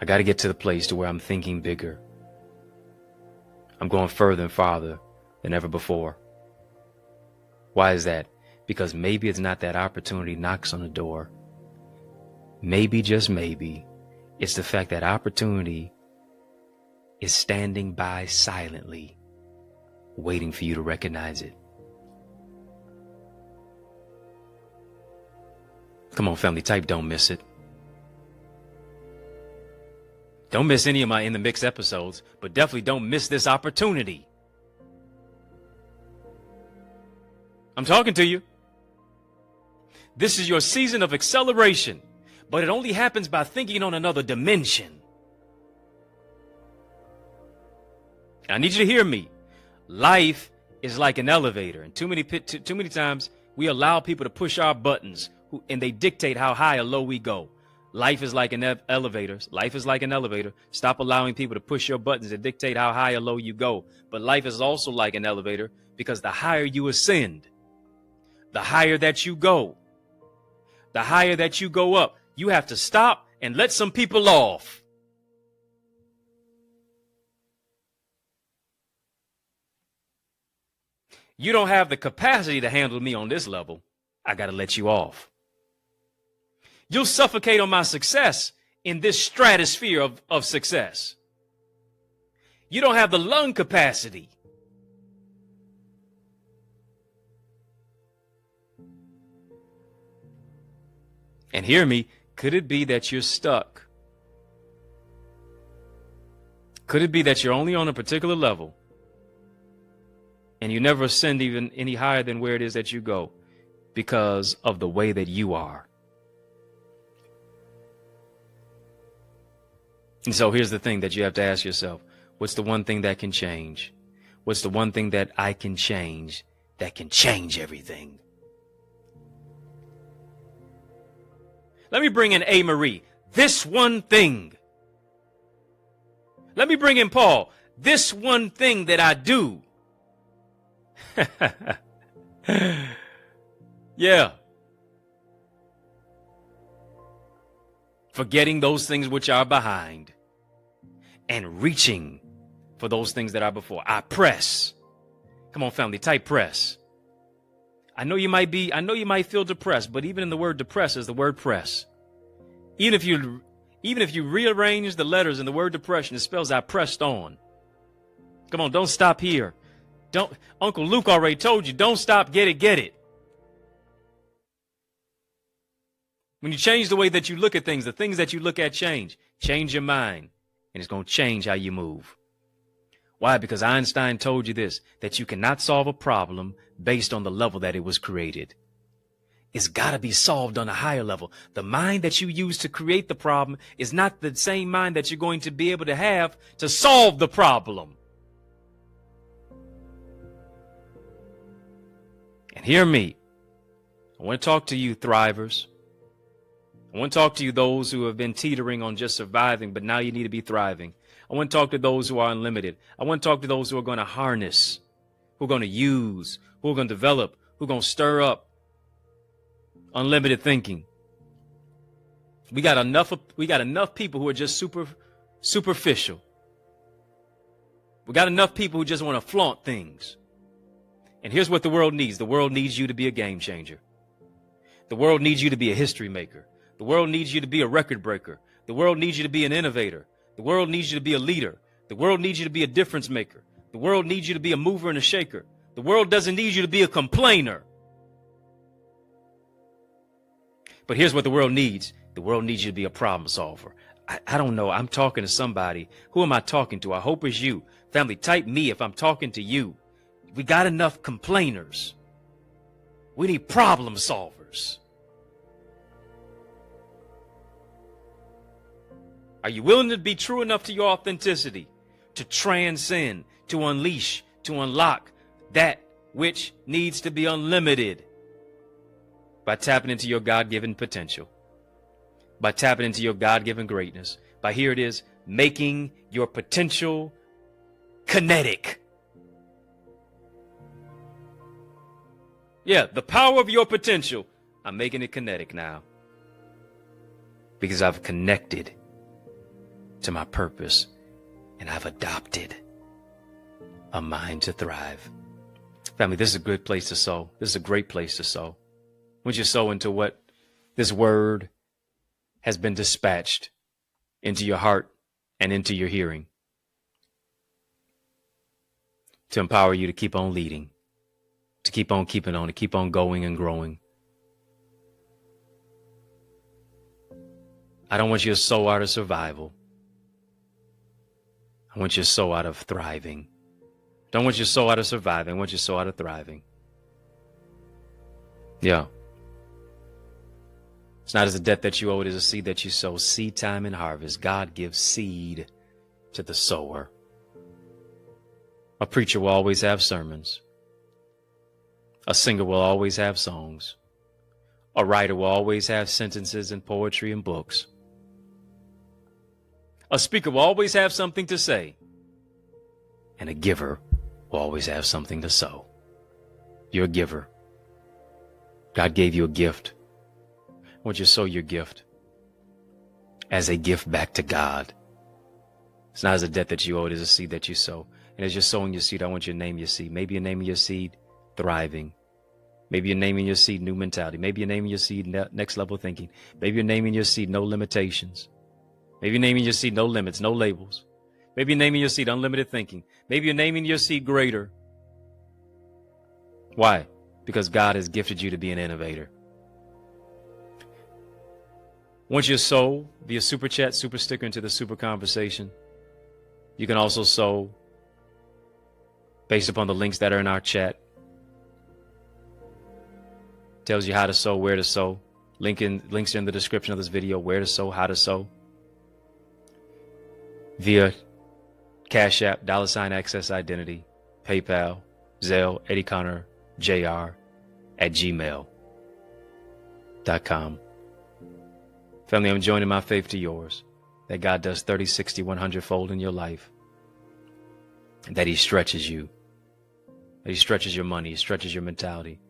I got to get to the place to where I'm thinking bigger. I'm going further and farther than ever before. Why is that? Because maybe it's not that opportunity knocks on the door. Maybe, just maybe, it's the fact that opportunity is standing by silently, waiting for you to recognize it. Come on, family, type don't miss it. Don't miss any of my In the Mix episodes, but definitely don't miss this opportunity. I'm talking to you. This is your season of acceleration, but it only happens by thinking on another dimension. I need you to hear me. Life is like an elevator, and too many times we allow people to push our buttons, and they dictate how high or low we go. Life is like an elevator. Life is like an elevator. Stop allowing people to push your buttons and dictate how high or low you go. But life is also like an elevator, because the higher you ascend, the higher that you go, the higher that you go up, you have to stop and let some people off. You don't have the capacity to handle me on this level. I got to let you off. You'll suffocate on my success in this stratosphere of success. You don't have the lung capacity. And hear me, could it be that you're stuck? Could it be that you're only on a particular level and you never ascend even any higher than where it is that you go because of the way that you are? And so here's the thing that you have to ask yourself. What's the one thing that can change? What's the one thing that I can change that can change everything? Let me bring in A. Marie. This one thing. Let me bring in Paul. This one thing that I do. Yeah. Forgetting those things which are behind and reaching for those things that are before. I press. Come on, family, type press. I know you might feel depressed, but even in the word depress is the word press. Even if you rearrange the letters in the word depression, it spells I pressed on. Come on, don't stop here. Uncle Luke already told you, don't stop, get it. When you change the way that you look at things, the things that you look at change. Change your mind, and it's going to change how you move. Why? Because Einstein told you this, that you cannot solve a problem based on the level that it was created. It's got to be solved on a higher level. The mind that you use to create the problem is not the same mind that you're going to be able to have to solve the problem. And hear me. I want to talk to you thrivers. I want to talk to you those who have been teetering on just surviving, but now you need to be thriving. I want to talk to those who are unlimited. I want to talk to those who are going to harness, who are going to use, who are going to develop, who are going to stir up unlimited thinking. We got enough people who are just superficial. We got enough people who just want to flaunt things. And here's what the world needs. The world needs you to be a game changer. The world needs you to be a history maker. The world needs you to be a record breaker. The world needs you to be an innovator. The world needs you to be a leader. The world needs you to be a difference maker. The world needs you to be a mover and a shaker. The world doesn't need you to be a complainer. But here's what the world needs. The world needs you to be a problem solver. I don't know. I'm talking to somebody. Who am I talking to? I hope it's you. Family, type me if I'm talking to you. We got enough complainers. We need problem solvers. Are you willing to be true enough to your authenticity, to transcend, to unleash, to unlock that which needs to be unlimited by tapping into your God-given potential, by tapping into your God-given greatness, by, here it is, making your potential kinetic. Yeah, the power of your potential. I'm making it kinetic now because I've connected to my purpose and I've adopted a mind to thrive. Family, this is a good place to sow. This is a great place to sow. Once you sow into what this word has been dispatched into your heart and into your hearing to empower you to keep on leading, to keep on keeping on, to keep on going and growing. I don't want you to sow out of survival. I want you to sow out of thriving. Don't want you to sow out of surviving. I want you to sow out of thriving. Yeah. It's not as a debt that you owe, it is a seed that you sow. Seed time and harvest. God gives seed to the sower. A preacher will always have sermons. A singer will always have songs. A writer will always have sentences and poetry and books. A speaker will always have something to say. And a giver will always have something to sow. You're a giver. God gave you a gift. I want you to sow your gift as a gift back to God. It's not as a debt that you owe, it is a seed that you sow. And as you're sowing your seed, I want you to name your seed. Maybe you're naming your seed thriving. Maybe you're naming your seed new mentality. Maybe you're naming your seed next level thinking. Maybe you're naming your seed no limitations. Maybe you're naming your seed no limits, no labels. Maybe you're naming your seed unlimited thinking. Maybe you're naming your seed greater. Why? Because God has gifted you to be an innovator. Once you sow via super chat, super sticker into the super conversation, you can also sow based upon the links that are in our chat. Tells you how to sow, where to sow. Links are in the description of this video. Where to sow, how to sow. Via Cash App, $Access Identity, PayPal, Zelle, EddieConnorJr @gmail.com. Family, I'm joining my faith to yours that God does 30, 60, 100 fold in your life. That He stretches you. That He stretches your money. He stretches your mentality.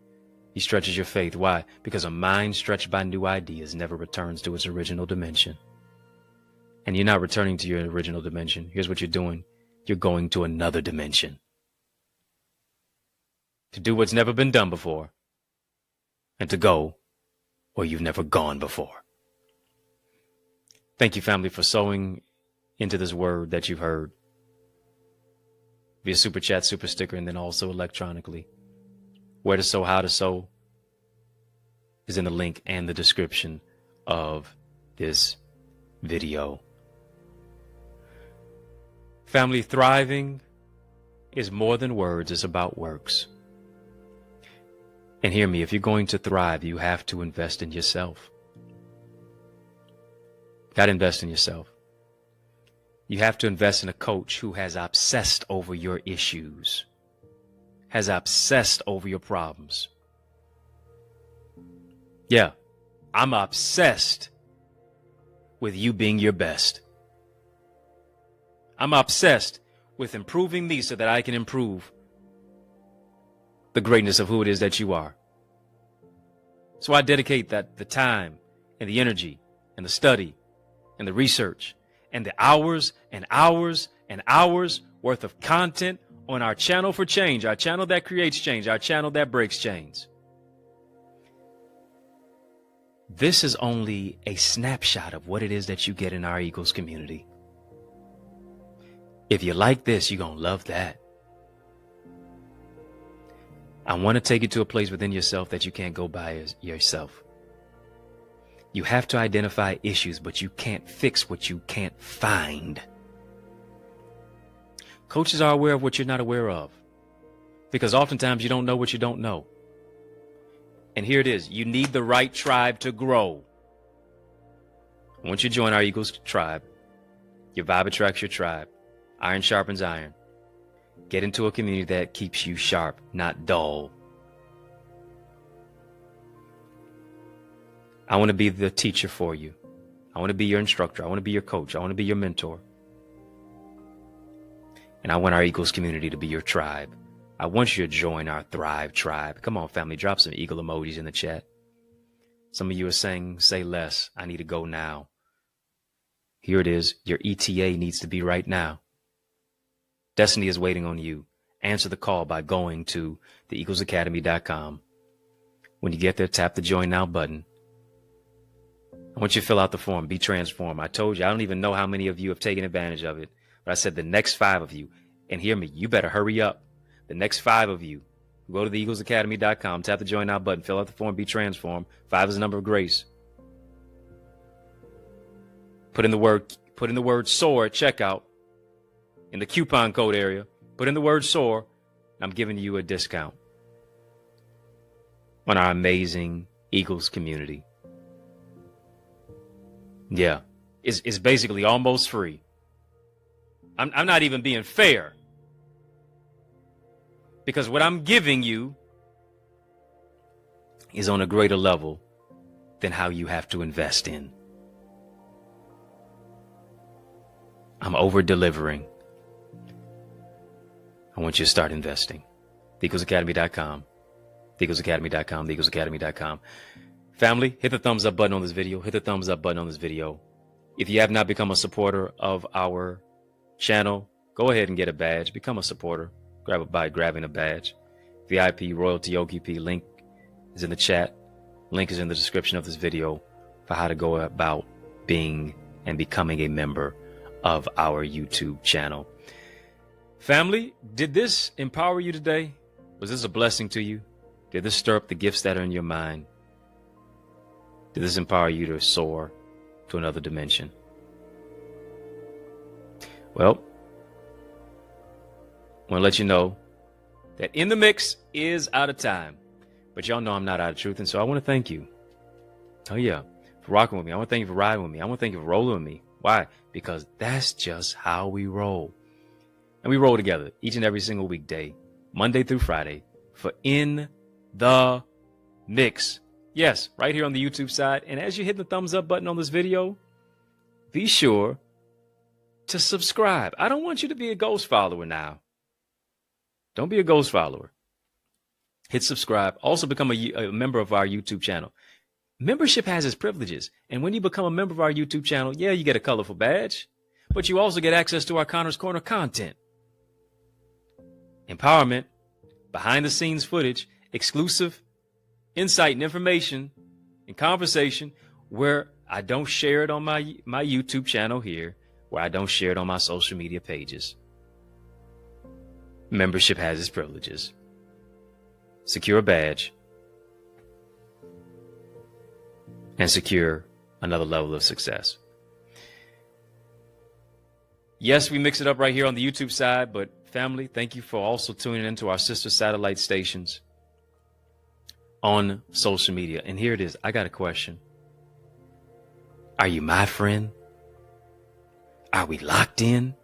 He stretches your faith. Why? Because a mind stretched by new ideas never returns to its original dimension. And you're not returning to your original dimension. Here's what you're doing. You're going to another dimension. To do what's never been done before. And to go where you've never gone before. Thank you, family, for sowing into this word that you've heard. Via super chat, super sticker, and then also electronically. Where to sow, how to sow is in the link and the description of this video. Family, thriving is more than words, it's about works. And hear me, if you're going to thrive, you have to invest in yourself. Got to invest in yourself. You have to invest in a coach who has obsessed over your issues, has obsessed over your problems. Yeah, I'm obsessed with you being your best. I'm obsessed with improving me so that I can improve the greatness of who it is that you are. So I dedicate the time and the energy and the study and the research and the hours and hours and hours worth of content on our channel for change, our channel that creates change, our channel that breaks chains. This is only a snapshot of what it is that you get in our Eagles community. If you like this, you're going to love that. I want to take you to a place within yourself that you can't go by yourself. You have to identify issues, but you can't fix what you can't find. Coaches are aware of what you're not aware of, because oftentimes you don't know what you don't know. And here it is. You need the right tribe to grow. Once you join our Eagles tribe, your vibe attracts your tribe. Iron sharpens iron. Get into a community that keeps you sharp, not dull. I want to be the teacher for you. I want to be your instructor. I want to be your coach. I want to be your mentor. And I want our Eagles community to be your tribe. I want you to join our Thrive tribe. Come on, family, drop some eagle emojis in the chat. Some of you are saying, say less. I need to go now. Here it is. Your ETA needs to be right now. Destiny is waiting on you. Answer the call by going to theeaglesacademy.com. When you get there, tap the Join Now button. I want you to fill out the form. Be transformed. I told you, I don't even know how many of you have taken advantage of it. But I said the next 5 of you, and hear me, you better hurry up. The next 5 of you, go to theeaglesacademy.com, tap the Join Now button, fill out the form, be transformed. 5 is the number of grace. Put in the word SOAR at checkout. In the coupon code area, put in the word SOAR. I'm giving you a discount on our amazing Eagles community. Yeah, it's basically almost free. I'm not even being fair, because what I'm giving you is on a greater level than how you have to invest in. I'm over delivering. I want you to start investing. TheEaglesAcademy.com. TheEaglesAcademy.com. TheEaglesAcademy.com. Family, hit the thumbs up button on this video. Hit the thumbs up button on this video. If you have not become a supporter of our channel, go ahead and get a badge. Become a supporter. Grab it by grabbing a badge. VIP, Royalty, OKP, link is in the chat. Link is in the description of this video for how to go about being and becoming a member of our YouTube channel. Family, did this empower you today? Was this a blessing to you? Did this stir up the gifts that are in your mind? Did this empower you to soar to another dimension? Well, I want to let you know that In the Mix is out of time. But y'all know I'm not out of truth, and so I want to thank you. Oh, yeah, for rocking with me. I want to thank you for riding with me. I want to thank you for rolling with me. Why? Because that's just how we roll. And we roll together each and every single weekday, Monday through Friday, for In the Mix. Yes, right here on the YouTube side. And as you hit the thumbs up button on this video, be sure to subscribe. I don't want you to be a ghost follower now. Don't be a ghost follower. Hit subscribe. Also become a member of our YouTube channel. Membership has its privileges. And when you become a member of our YouTube channel, yeah, you get a colorful badge, but you also get access to our Connor's Corner content. Empowerment, behind the scenes footage, exclusive insight and information and conversation where I don't share it on my YouTube channel here, where I don't share it on my social media pages. Membership has its privileges. Secure a badge and secure another level of success. Yes, we mix it up right here on the YouTube side, but family, thank you for also tuning into our sister satellite stations on social media. And here it is. I got a question. Are you my friend? Are we locked in?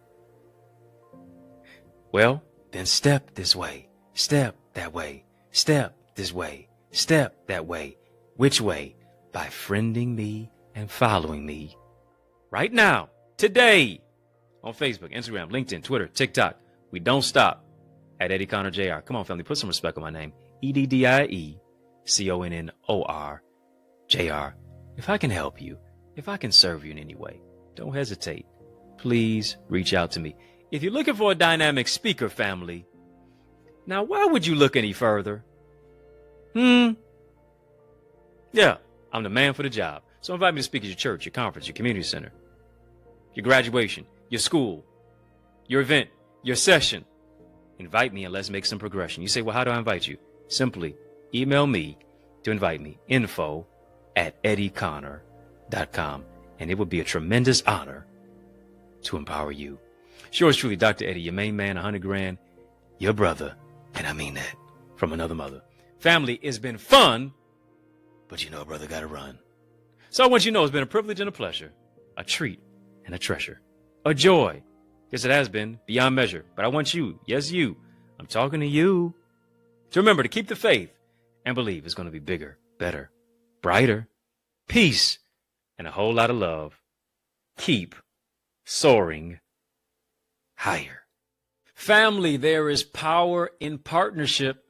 Well, then step this way, step that way, step this way, step that way. Which way? By friending me and following me right now, today, on Facebook, Instagram, LinkedIn, Twitter, TikTok. We don't stop at EddieConnorJr. Come on, family, put some respect on my name. EddieConnorJr. If I can help you, if I can serve you in any way, don't hesitate. Please reach out to me. If you're looking for a dynamic speaker, family, now why would you look any further? Yeah, I'm the man for the job. So invite me to speak at your church, your conference, your community center, your graduation, your school, your event, your session. Invite me and let's make some progression. You say, well, how do I invite you? Simply email me to invite me. info@EddieConnorJr. and it would be a tremendous honor to empower you. It's yours truly, Dr. Eddie, your main man, 100 grand, your brother, and I mean that, from another mother. Family, it's been fun, but you know a brother gotta run. So I want you to know it's been a privilege and a pleasure, a treat and a treasure, a joy. Yes, it has been beyond measure, but I want you, yes, you, I'm talking to you, to remember to keep the faith and believe it's going to be bigger, better, brighter, peace, and a whole lot of love. Keep soaring higher. Family, there is power in partnership,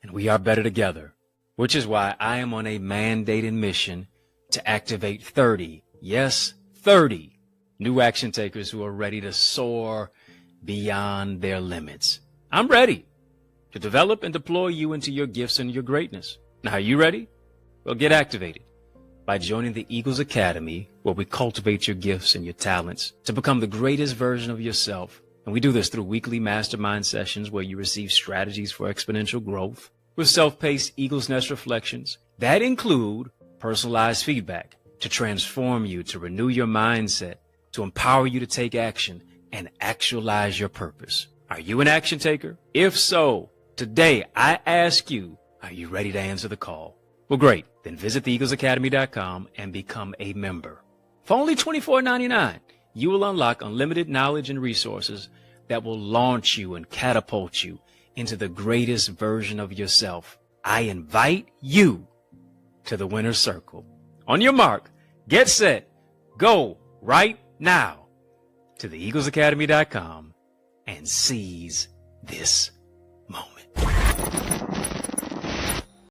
and we are better together, which is why I am on a mandated mission to activate 30, yes, 30 new action takers who are ready to soar beyond their limits. I'm ready to develop and deploy you into your gifts and your greatness. Now, are you ready? Well, get activated by joining the Eagles Academy, where we cultivate your gifts and your talents to become the greatest version of yourself. And we do this through weekly mastermind sessions where you receive strategies for exponential growth with self-paced Eagles Nest reflections that include personalized feedback to transform you, to renew your mindset, to empower you to take action and actualize your purpose. Are you an action taker? If so, today I ask you, are you ready to answer the call? Well, great. Then visit theeaglesacademy.com and become a member. For only $24.99, you will unlock unlimited knowledge and resources that will launch you and catapult you into the greatest version of yourself. I invite you to the winner's circle. On your mark, get set, go right now to theeaglesacademy.com and seize this moment.